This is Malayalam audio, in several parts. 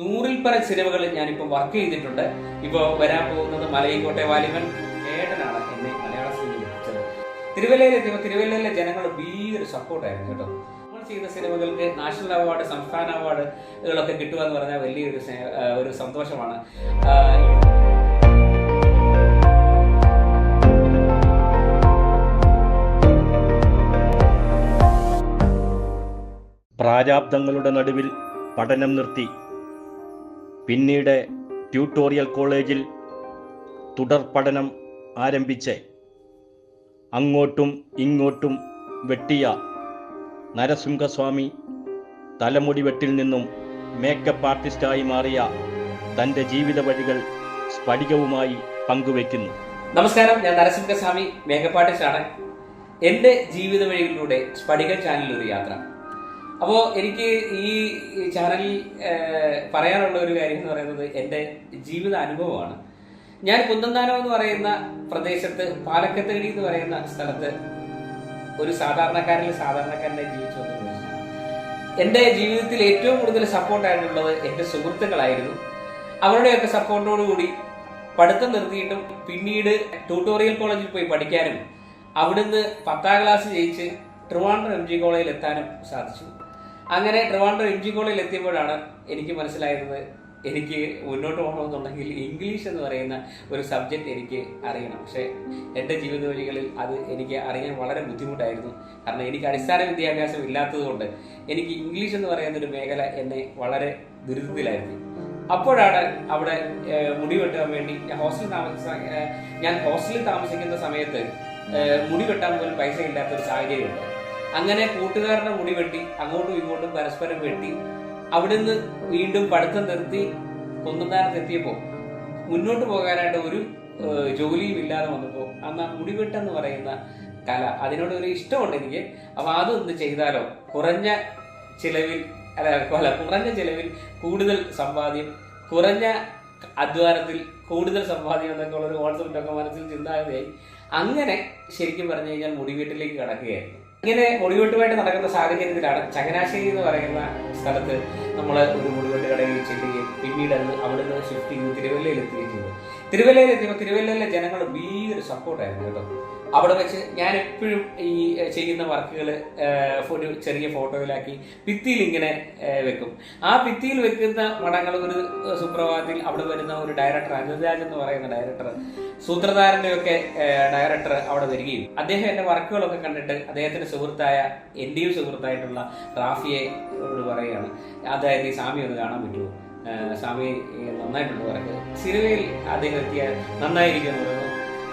100-ൽ പരം സിനിമകളിൽ ഞാനിപ്പോൾ വർക്ക് ചെയ്തിട്ടുണ്ട്. ഇപ്പോൾ വരാൻ പോകുന്നത് മലയിക്കോട്ടെ വാലിബൻ ഏട്ടനാണ് എന്നെ മലയാള സിനിമയിൽ എത്തിച്ചത്. തിരുവല്ലയിലെത്തിയപ്പോൾ തിരുവല്ലയിലെ ജനങ്ങൾ വലിയൊരു സപ്പോർട്ടായിരുന്നു കേട്ടോ. നമ്മൾ ചെയ്ത സിനിമകൾക്ക് നാഷണൽ അവാർഡ്, സംസ്ഥാന അവാർഡുകളൊക്കെ കിട്ടുക എന്ന് പറഞ്ഞാൽ വലിയൊരു ഒരു സന്തോഷമാണ്. പ്രാരാബ്ദങ്ങളുടെ നടുവിൽ പഠനം നിർത്തി പിന്നീട് ട്യൂട്ടോറിയൽ കോളേജിൽ തുടർ പഠനം ആരംഭിച്ച് അങ്ങോട്ടും ഇങ്ങോട്ടും വെട്ടിയ നരസിംഹസ്വാമി തലമുടി വെട്ടിൽ നിന്നും മേക്കപ്പ് ആർട്ടിസ്റ്റായി മാറിയ തൻ്റെ ജീവിത വഴികൾ സ്ഫടികവുമായി പങ്കുവയ്ക്കുന്നു. നമസ്കാരം, ഞാൻ നരസിംഹസ്വാമി, മേക്കപ്പ് ആർട്ടിസ്റ്റാണ്. എൻ്റെ ജീവിത വഴികളിലൂടെ സ്ഫടിക ചാനലിൽ ഒരു യാത്ര. അപ്പോൾ എനിക്ക് ഈ ചാനലിൽ പറയാനുള്ള ഒരു കാര്യം എന്ന് പറയുന്നത് എൻ്റെ ജീവിത അനുഭവമാണ്. ഞാൻ കുന്നന്താനം എന്ന് പറയുന്ന പ്രദേശത്ത്, പാലക്കത്തടി എന്ന് പറയുന്ന സ്ഥലത്ത് ഒരു സാധാരണക്കാരനെ ജീവിച്ചു വന്നു. എൻ്റെ ജീവിതത്തിൽ ഏറ്റവും കൂടുതൽ സപ്പോർട്ടായിട്ടുള്ളത് എൻ്റെ സുഹൃത്തുക്കളായിരുന്നു. അവരുടെയൊക്കെ സപ്പോർട്ടോടുകൂടി പഠിത്തം നിർത്തിയിട്ടും പിന്നീട് ട്യൂട്ടോറിയൽ കോളേജിൽ പോയി പഠിക്കാനും അവിടുന്ന് 10ാം ക്ലാസ് ജയിച്ച് ട്രിവാൻഡ്രം MG കോളേജിൽ എത്താനും സാധിച്ചു. അങ്ങനെ ട്രിവാൻഡ്രം MG കോളേജിൽ എത്തിയപ്പോഴാണ് എനിക്ക് മനസ്സിലായിരുന്നത്, എനിക്ക് മുന്നോട്ട് പോകണമെന്നുണ്ടെങ്കിൽ ഇംഗ്ലീഷ് എന്ന് പറയുന്ന ഒരു സബ്ജക്റ്റ് എനിക്ക് അറിയണം. പക്ഷേ എൻ്റെ ജീവിത വഴികളിൽ അത് എനിക്ക് അറിയാൻ വളരെ ബുദ്ധിമുട്ടായിരുന്നു. കാരണം എനിക്ക് അടിസ്ഥാന വിദ്യാഭ്യാസം ഇല്ലാത്തതുകൊണ്ട് എനിക്ക് ഇംഗ്ലീഷ് എന്ന് പറയുന്ന ഒരു മേഖല എന്നെ വളരെ ദുരിതത്തിലായിരുന്നു. അപ്പോഴാണ് അവിടെ മുടി വെട്ടാൻ വേണ്ടി ഞാൻ ഹോസ്റ്റലിൽ താമസിക്കുന്ന സമയത്ത് മുടി വെട്ടാൻ പോലും പൈസ ഇല്ലാത്തൊരു സാഹചര്യമുണ്ട്. അങ്ങനെ കൂട്ടുകാരുടെ മുടി വെട്ടി അങ്ങോട്ടും ഇങ്ങോട്ടും പരസ്പരം വെട്ടി അവിടുന്ന് വീണ്ടും പഠിത്തം നിർത്തി കുന്നന്താനത്തെത്തിയപ്പോൾ മുന്നോട്ട് പോകാനായിട്ട് ഒരു ജോലിയും ഇല്ലാതെ വന്നപ്പോൾ അന്ന് ആ മുടിവെട്ടെന്ന് പറയുന്ന കല, അതിനോടൊരു ഇഷ്ടമുണ്ട് എനിക്ക്. അപ്പൊ അതൊന്ന് ചെയ്താലോ, കുറഞ്ഞ ചിലവിൽ കൂടുതൽ സമ്പാദ്യം, കുറഞ്ഞ അധ്വാനത്തിൽ കൂടുതൽ സമ്പാദ്യം എന്നൊക്കെ ഉള്ളൊരു കോൺസെപ്റ്റൊക്കെ മനസ്സിൽ ചിന്താഗതിയായി. അങ്ങനെ ശരിക്കും പറഞ്ഞു കഴിഞ്ഞാൽ മുടിവെട്ടിലേക്ക് കടക്കുകയായിരുന്നു. ഇങ്ങനെ മുടിവെട്ടുമായിട്ട് നടക്കുന്ന സാഹചര്യത്തിലാണ് ചങ്ങനാശ്ശേരി എന്ന് പറയുന്ന സ്ഥലത്ത് നമ്മൾ ഒരു മുടിവെട്ട് കടയിൽ ചെല്ലുകയും പിന്നീട് അവിടുന്ന് ഷിഫ്റ്റ് ചെയ്ത് തിരുവല്ലയിൽ എത്തുകയും ചെയ്തു. തിരുവല്ലയിലെത്തിയപ്പോൾ തിരുവല്ലയിലെ ജനങ്ങൾ വലിയൊരു സപ്പോർട്ടായിരുന്നു കേട്ടോ. അവിടെ വെച്ച് ഞാൻ എപ്പോഴും ഈ ചെയ്യുന്ന വർക്കുകൾ ഒരു ചെറിയ ഫോട്ടോയിലാക്കി ഭിത്തിയിൽ ഇങ്ങനെ വെക്കും. ആ ഭിത്തിയിൽ വെക്കുന്ന പടങ്ങൾ ഒരു സുപ്രഭാതത്തിൽ അവിടെ വരുന്ന ഒരു ഡയറക്ടർ, അനുരാജ് എന്ന് പറയുന്ന ഡയറക്ടർ, സൂത്രധാരന്റെ ഒക്കെ ഡയറക്ടർ അവിടെ വരികയും അദ്ദേഹം എന്റെ വർക്കുകളൊക്കെ കണ്ടിട്ട് അദ്ദേഹത്തിന്റെ സുഹൃത്തായ എന്റെയും സുഹൃത്തായിട്ടുള്ള റാഫിയെ പറയുകയാണ്, അതായത് ഈ സ്വാമി ഒന്ന് കാണാൻ പറ്റുമോ, സ്വാമി നന്നായിട്ടുണ്ട് വർക്ക്, സിനിമയിൽ അദ്ദേഹം എത്തിയാൽ നന്നായിരിക്കും എന്ന് പറയുന്നു.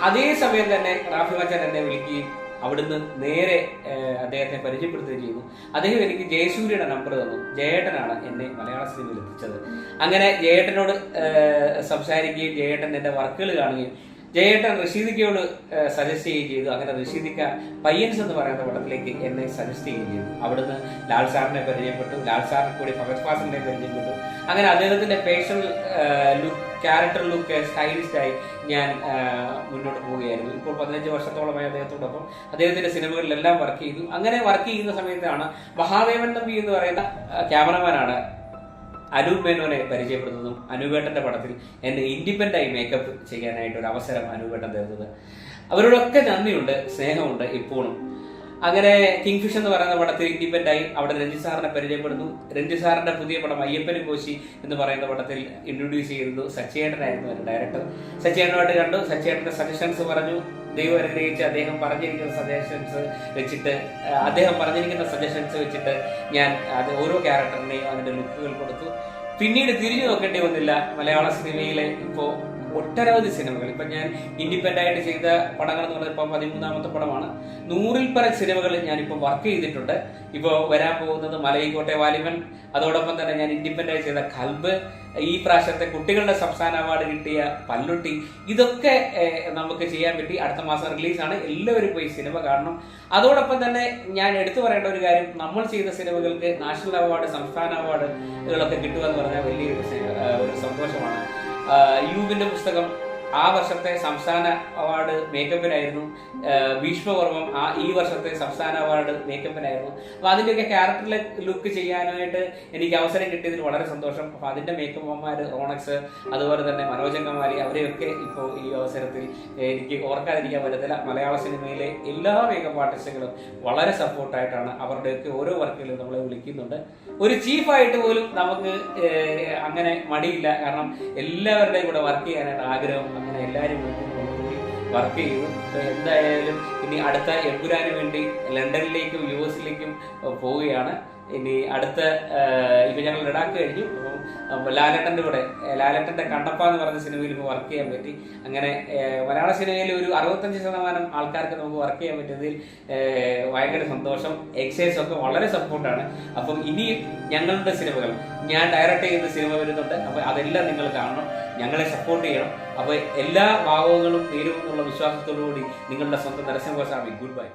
അതേ സമയം തന്നെ റാഫി മച്ചാൻ എന്നെ വിളിക്കുകയും അവിടുന്ന് നേരെ അദ്ദേഹത്തെ പരിചയപ്പെടുത്തുകയും ചെയ്തു. അദ്ദേഹം എനിക്ക് ജയസൂര്യയുടെ നമ്പർ തന്നു. ജയേട്ടനാണ് എന്നെ മലയാള സിനിമയിൽ എത്തിച്ചത്. അങ്ങനെ ജയേട്ടനോട് സംസാരിക്കുകയും ജയേട്ടൻ എന്റെ വർക്കുകൾ കാണുകയും ജയേട്ടൻ റഷീദിക്കയോട് സജസ്റ്റ് ചെയ്യുകയും ചെയ്തു. അങ്ങനെ റഷീദിക്ക പയ്യൻസ് എന്ന് പറയുന്ന പടത്തിലേക്ക് എന്നെ സജസ്റ്റ് ചെയ്യുകയും ചെയ്തു. അവിടുന്ന് ലാൽ സാറിനെ പരിചയപ്പെട്ടു, ലാൽ സാറിനെ കൂടി ഫഹദ് ഫാസിലിനെ പരിചയപ്പെട്ടു. അങ്ങനെ അദ്ദേഹത്തിന്റെ ഫേഷ്യൽ ലുക്ക്, ക്യാരക്ടർ ലുക്ക്, സ്റ്റൈലിസ്റ്റായി ഞാൻ മുന്നോട്ട് പോവുകയായിരുന്നു. ഇപ്പോൾ 15 വർഷത്തോളമായി അദ്ദേഹത്തോടൊപ്പം അദ്ദേഹത്തിന്റെ സിനിമകളിലെല്ലാം വർക്ക് ചെയ്തു. അങ്ങനെ വർക്ക് ചെയ്യുന്ന സമയത്താണ് മഹാദേവൻ തമ്പി എന്ന് പറയുന്ന ക്യാമറമാനാണ് അനൂപ് മേനോനെ പരിചയപ്പെടുന്നതും അനൂപേട്ടന്റെ പടത്തിൽ എന്നെ ഇൻഡിപെൻഡന്റായി മേക്കപ്പ് ചെയ്യാനായിട്ട് ഒരു അവസരം അനൂപേട്ടൻ തരുന്നത്. അവരോടൊക്കെ നന്ദിയുണ്ട്, സ്നേഹമുണ്ട് ഇപ്പോഴും. അങ്ങനെ കിങ്ഫിഷ് എന്ന് പറയുന്ന പടത്തിൽ ഇൻഡിപെൻഡന്റായി അവിടെ രഞ്ജിത് സാറിനെ പരിചയപ്പെടുന്നു. രഞ്ജിത് സാറിന്റെ പുതിയ പടം അയ്യപ്പനും കോശി എന്ന് പറയുന്ന പടത്തിൽ ഇൻട്രൊഡ്യൂസ് ചെയ്തത് സച്ചിയേട്ടനായിരുന്നു എൻ്റെ ഡയറക്ടർ. സച്ചിയേട്ടനുമായിട്ട് കണ്ടു, സച്ചിയേട്ടന്റെ സജഷൻസ് പറഞ്ഞു. ദൈവം അനുഗ്രഹിച്ച് അദ്ദേഹം പറഞ്ഞിരിക്കുന്ന സജഷൻസ് വെച്ചിട്ട് ഞാൻ അത് ഓരോ ക്യാരക്ടറിനെയും അതിന്റെ ലുക്കുകൾ കൊടുത്തു. പിന്നീട് തിരിഞ്ഞു നോക്കേണ്ടി വന്നില്ല. മലയാള സിനിമയിലെ ഇപ്പോൾ ഒട്ടനവധി സിനിമകൾ, ഇപ്പൊ ഞാൻ ഇൻഡിപെൻഡന്റ് ആയിട്ട് ചെയ്ത പടങ്ങൾ എന്ന് പറയുന്നത് ഇപ്പൊ 13ാമത്തെ പടമാണ്. 100-ൽ പരം സിനിമകളിൽ ഞാനിപ്പോൾ വർക്ക് ചെയ്തിട്ടുണ്ട്. ഇപ്പോൾ വരാൻ പോകുന്നത് മലയിക്കോട്ടെ വാലിബൻ, അതോടൊപ്പം തന്നെ ഞാൻ ഇൻഡിപെൻഡന്റ് ആയി ചെയ്ത കൽബ്, ഈ പ്രാവശ്യത്തെ കുട്ടികളുടെ സംസ്ഥാന അവാർഡ് കിട്ടിയ പല്ലുട്ടി, ഇതൊക്കെ നമുക്ക് ചെയ്യാൻ പറ്റി. അടുത്ത മാസം റിലീസാണ്. എല്ലാവരും പോയി സിനിമ കാണണം. അതോടൊപ്പം തന്നെ ഞാൻ എടുത്തു പറയേണ്ട ഒരു കാര്യം, നമ്മൾ ചെയ്ത സിനിമകൾക്ക് നാഷണൽ അവാർഡ്, സംസ്ഥാന അവാർഡുകളൊക്കെ കിട്ടുക എന്ന് പറഞ്ഞാൽ വലിയൊരു ഒരു സന്തോഷമാണ്. യൂബിന്റെ പുസ്തകം ആ വർഷത്തെ സംസ്ഥാന അവാർഡ് മേക്കപ്പിനായിരുന്നു. ഭീഷ്മപർവം ഈ വർഷത്തെ സംസ്ഥാന അവാർഡ് മേക്കപ്പിനായിരുന്നു. അപ്പോൾ അതിൻ്റെയൊക്കെ ക്യാരക്ടറിലെ ലുക്ക് ചെയ്യാനായിട്ട് എനിക്ക് അവസരം കിട്ടിയതിൽ വളരെ സന്തോഷം. അപ്പോൾ അതിൻ്റെ മേക്കപ്പന്മാർ റോണക്സ്, അതുപോലെ തന്നെ മനോജംഗമാരി, അവരെയൊക്കെ ഇപ്പോൾ ഈ അവസരത്തിൽ എനിക്ക് ഓർക്കാതിരിക്കാൻ പറ്റത്തില്ല. മലയാള സിനിമയിലെ എല്ലാ മേക്കപ്പ് ആർട്ടിസ്റ്റുകളും വളരെ സപ്പോർട്ടായിട്ടാണ് അവരുടെയൊക്കെ ഓരോ വർക്കുകളും നമ്മളെ വിളിക്കുന്നുണ്ട്. ഒരു ചീഫായിട്ട് പോലും നമുക്ക് അങ്ങനെ മടിയില്ല. കാരണം എല്ലാവരുടെയും കൂടെ വർക്ക് ചെയ്യാനായിട്ട് ആഗ്രഹം. അങ്ങനെ എല്ലാവരും വർക്ക് ചെയ്തു. എന്തായാലും ഇനി അടുത്ത എമ്പുരാന് വേണ്ടി ലണ്ടനിലേക്കും US-ലേക്കും പോവുകയാണ്. ഇനി അടുത്ത ഇപ്പം ഞങ്ങൾ ലഡാക്ക് കഴിഞ്ഞു. അപ്പം ലാലേട്ടൻ്റെ കൂടെ, ലാലേട്ടൻ്റെ കണ്ണപ്പ എന്ന് പറഞ്ഞ സിനിമയിൽ ഇപ്പോൾ വർക്ക് ചെയ്യാൻ പറ്റി. അങ്ങനെ മലയാള സിനിമയിൽ ഒരു 65% ആൾക്കാർക്ക് നമുക്ക് വർക്ക് ചെയ്യാൻ പറ്റിയതിൽ ഭയങ്കര സന്തോഷം. എക്സൈസ് ഒക്കെ വളരെ സപ്പോർട്ടാണ്. അപ്പം ഇനി ഞങ്ങളുടെ സിനിമകൾ, ഞാൻ ഡയറക്റ്റ് ചെയ്യുന്ന സിനിമ വരുന്നുണ്ട്. അപ്പോൾ അതെല്ലാം നിങ്ങൾ കാണണം, ഞങ്ങളെ സപ്പോർട്ട് ചെയ്യണം. അപ്പോൾ എല്ലാ ഭാവങ്ങളും നേരുമെന്നുള്ള വിശ്വാസത്തോടു കൂടി നിങ്ങളുടെ സ്വന്തം നരസിംഹസ്വാമി. Good bye.